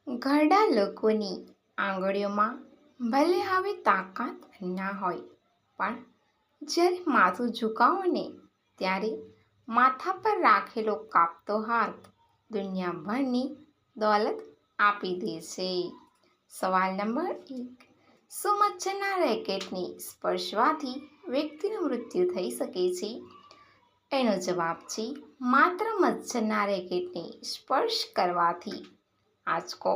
ઘરડા લોકોની આંગળીઓમાં ભલે હવે તાકાત ના હોય, પણ જ્યારે માથું ઝુકાવો ને ત્યારે માથા પર રાખેલો કાપતો હાથ દુનિયાભરની દોલત આપી દે છે. સવાલ નંબર 1. શું મચ્છરના રેકેટને સ્પર્શવાથી વ્યક્તિનું મૃત્યુ થઈ શકે છે? એનો જવાબ છે માત્ર મચ્છરના રેકેટને સ્પર્શ કરવાથી આંચકો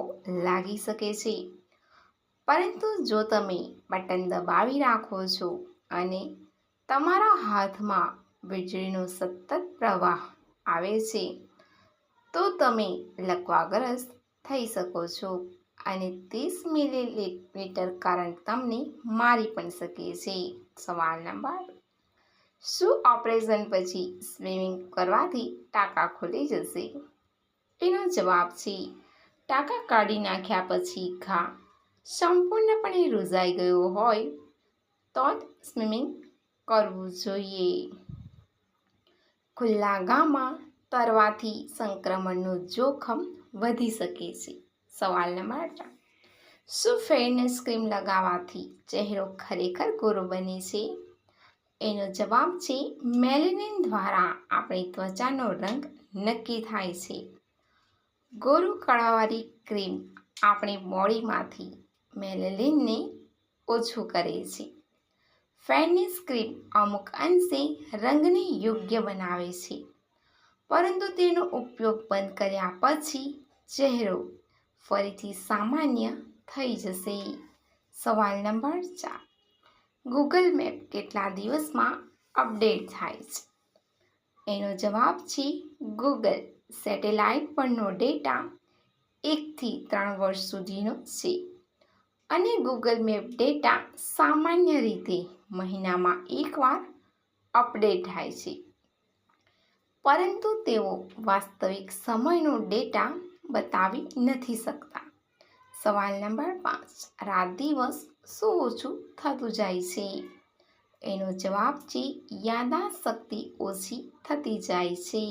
લાગી શકે છે, પરંતુ જો તમે બટન દબાવી રાખો છો અને તમારા હાથમાં વીજળીનો સતત પ્રવાહ આવે છે, તો તમે લકવાગ્રસ્ત થઈ શકો છો અને 30 મિલીલીટર કરંટ તમને મારી પણ શકે છે. સવાલ નંબર 2. શું ઓપરેશન પછી સ્વિમિંગ કરવાથી ટાંકા ખુલી જશે? એનો જવાબ છે ટાંકા કાઢી નાખ્યા પછી ઘા સંપૂર્ણપણે રૂઝાઈ ગયો હોય તો જ સ્વિમિંગ કરવું જોઈએ. ખુલ્લા ઘામાં તરવાથી સંક્રમણનું જોખમ વધી શકે છે. સવાલ નંબર 3. શું ફેરનેસ ક્રીમ લગાવવાથી ચહેરો ખરેખર ગોરો બને છે? એનો જવાબ છે મેલેનિન દ્વારા આપણી ત્વચાનો રંગ નક્કી થાય છે. ગોરું કળાવાળી ક્રીમ આપણી બોડીમાંથી મેલેનિનને ઓછું કરે છે. ફેરનેસ ક્રીમ અમુક અંશે રંગને યોગ્ય બનાવે છે, પરંતુ તેનો ઉપયોગ બંધ કર્યા પછી ચહેરો ફરીથી સામાન્ય થઈ જશે. સવાલ નંબર 4. ગૂગલ મેપ કેટલા દિવસમાં અપડેટ થાય છે? એનો જવાબ છે ગૂગલ સેટેલાઇટ પરનો ડેટા 1 થી 3 વર્ષ સુધીનો છે અને ગૂગલ મેપ ડેટા સામાન્ય રીતે મહિનામાં એકવાર અપડેટ થાય છે, પરંતુ તેઓ વાસ્તવિક સમયનો ડેટા બતાવી નથી શકતા. સવાલ નંબર 5. રાત દિવસ શું ઓછું થતું જાય છે? એનો જવાબ છે યાદદાસ્ત શક્તિ ઓછી થતી જાય છે.